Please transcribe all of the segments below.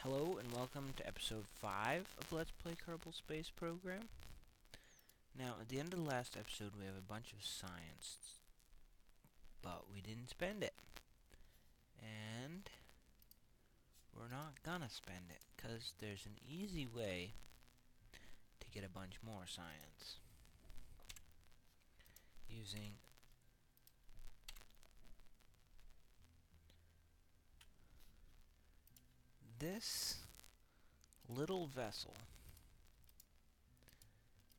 Hello and welcome to episode 5 of Let's Play Kerbal Space Program. Now, at the end of the last episode, we have a bunch of science, but we didn't spend it. And we're not gonna spend it, because there's an easy way to get a bunch more science. Using this little vessel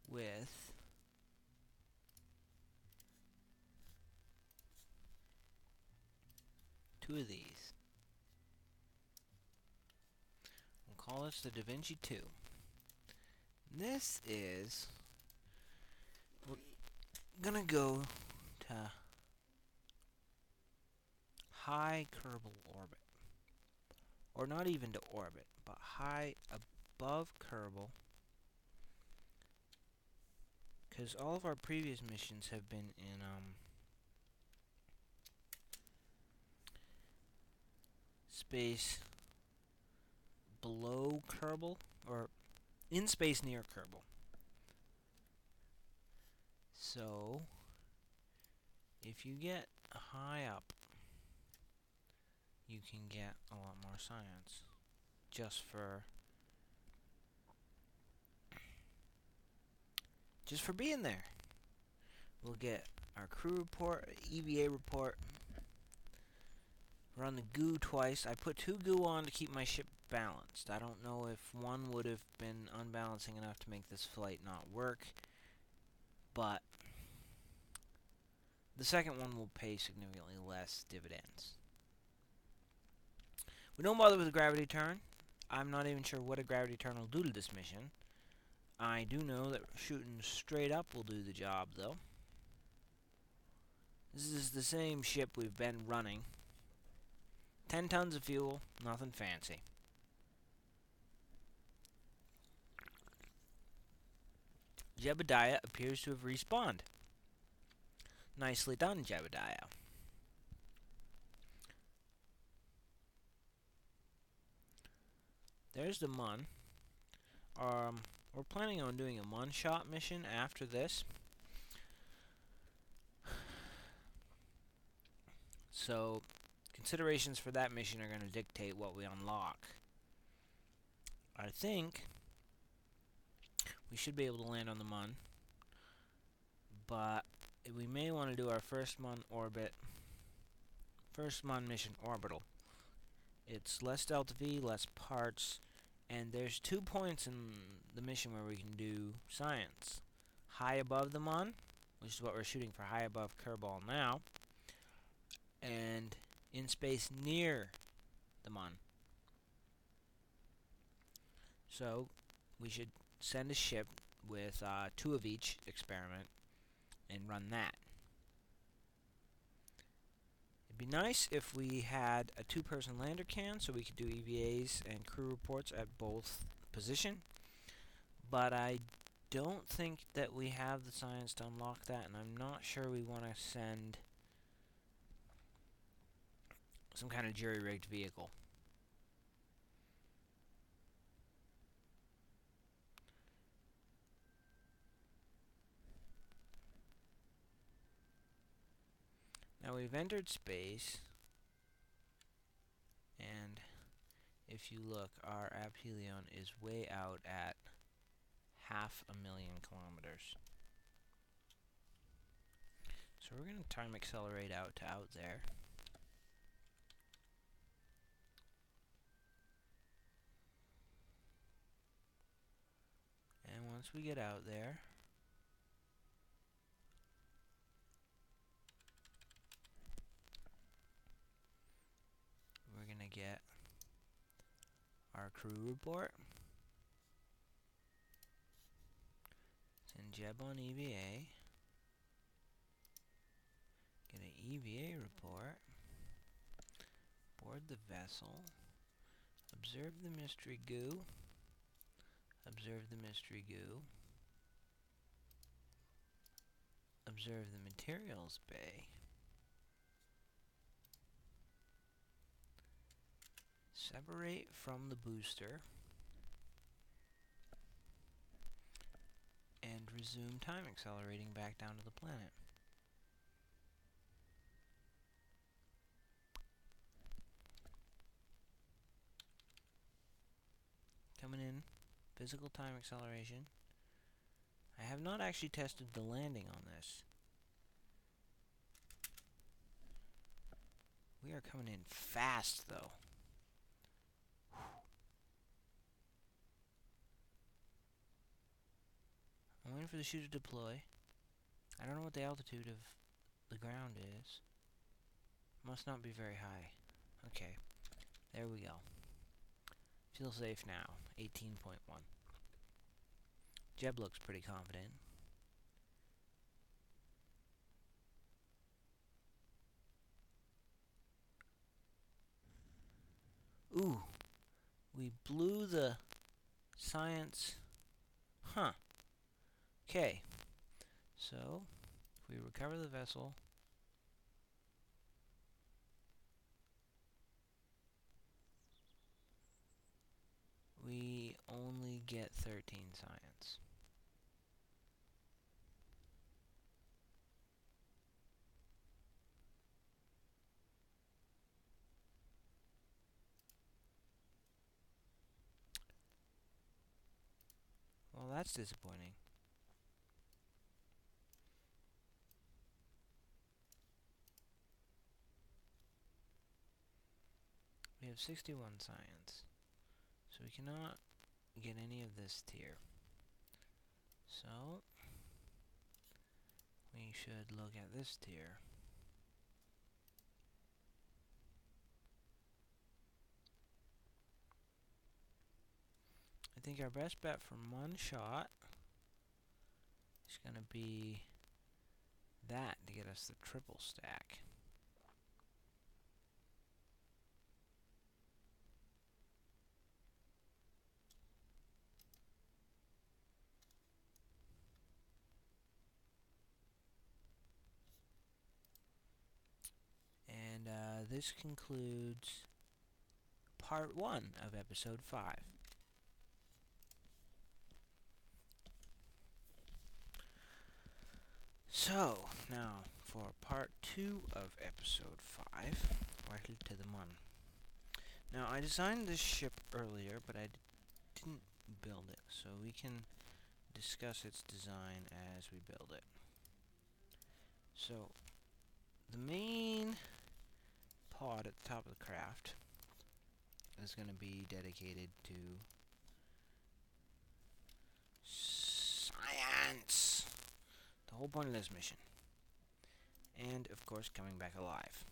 with two of these. We'll call this the Da Vinci 2. This is... we're gonna go to high Kerbal orbit. Or not even to orbit, but high above Kerbal. Because all of our previous missions have been in, space below Kerbal, or in space near Kerbal. So, if you get high up, you can get a lot more science. Just for being there. We'll get our crew report, EVA report. Run the goo twice. I put 2 goo on to keep my ship balanced. I don't know if one would have been unbalancing enough to make this flight not work, but the second one will pay significantly less dividends. We don't bother with a gravity turn. I'm not even sure what a gravity turn will do to this mission. I do know that shooting straight up will do the job, though. This is the same ship we've been running. 10 tons of fuel, nothing fancy. Jebediah appears to have respawned. Nicely done, Jebediah. There's the Mun. We're planning on doing a one-shot mission after this. So, considerations for that mission are going to dictate what we unlock. I think we should be able to land on the Mun, but we may want to do our first Mun mission orbital. It's less delta V, less parts, and there's 2 points in the mission where we can do science. High above the Mun, which is what we're shooting for, high above Kerbal now, and in space near the Mun. So, we should send a ship with 2 of each experiment and run that. It'd be nice if we had a 2-person lander can so we could do EVAs and crew reports at both position, but I don't think that we have the science to unlock that, and I'm not sure we want to send some kind of jury-rigged vehicle. Now we've entered space, and if you look, our aphelion is way out at 500,000 kilometers. So we're going to time accelerate out to out there. And once we get out there, we're going to get our crew report. Send Jeb on EVA. Get an EVA report. Board the vessel. Observe the mystery goo. Observe the mystery goo. Observe the materials bay. Separate from the booster and resume time accelerating back down to the planet. Coming in, physical time acceleration. I have not actually tested the landing on this. We are coming in fast, though. I'm waiting for the chute to deploy. I don't know what the altitude of the ground is. Must not be very high. Okay, there we go. Feel safe now. 18.1. Jeb looks pretty confident. Ooh, we blew the science. Huh. Okay. So, if we recover the vessel, we only get 13 science. Well, that's disappointing. We have 61 science. So we cannot get any of this tier. So, we should look at this tier. I think our best bet from one shot is going to be that to get us the triple stack. And this concludes part 1 of episode 5. So, now for part 2 of episode 5, right to the Mun. Now, I designed this ship earlier, but I didn't build it, so we can discuss its design as we build it. So, the main pod at the top of the craft is going to be dedicated to science! The whole point of this mission. And, of course, coming back alive.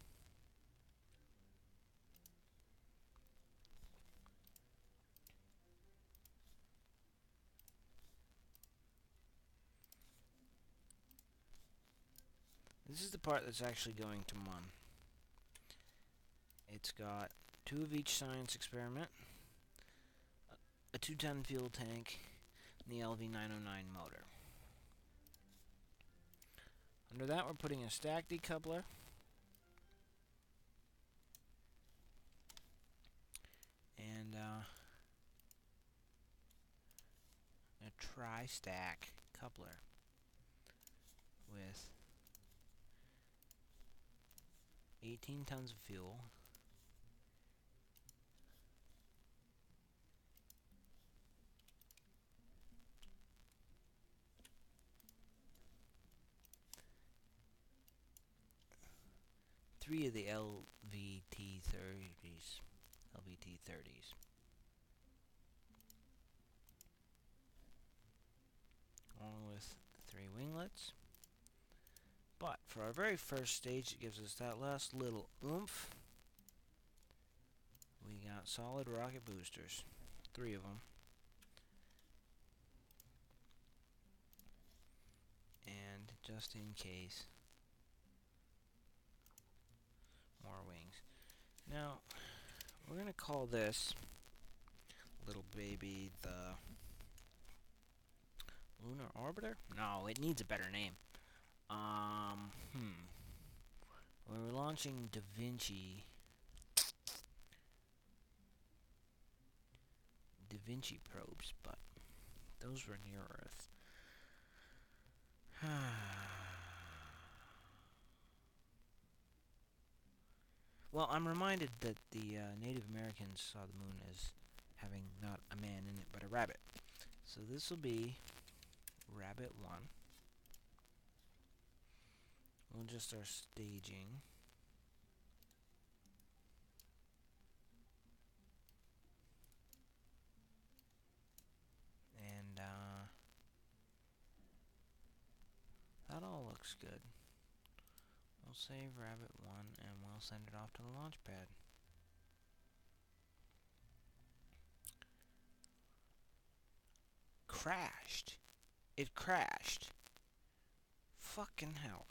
This is the part that's actually going to Mun. It's got 2 of each science experiment, a 2-ton fuel tank, and the LV-909 motor. Under that, we're putting a stack decoupler, and a tri-stack coupler with 18 tons of fuel, three of the LVT-30s, along with 3 winglets. But for our very first stage, it gives us that last little oomph. We got solid rocket boosters, 3 of them. And just in case, more wings. Now, we're going to call this little baby the Lunar Orbiter? No, it needs a better name. We're launching Da Vinci. Vinci probes, but those were near Earth. Well, I'm reminded that the Native Americans saw the moon as having not a man in it, but a rabbit. So this will be Rabbit 1. We'll just start staging. And, that all looks good. We'll save Rabbit 1 and we'll send it off to the launch pad. Crashed. It crashed. Fucking hell.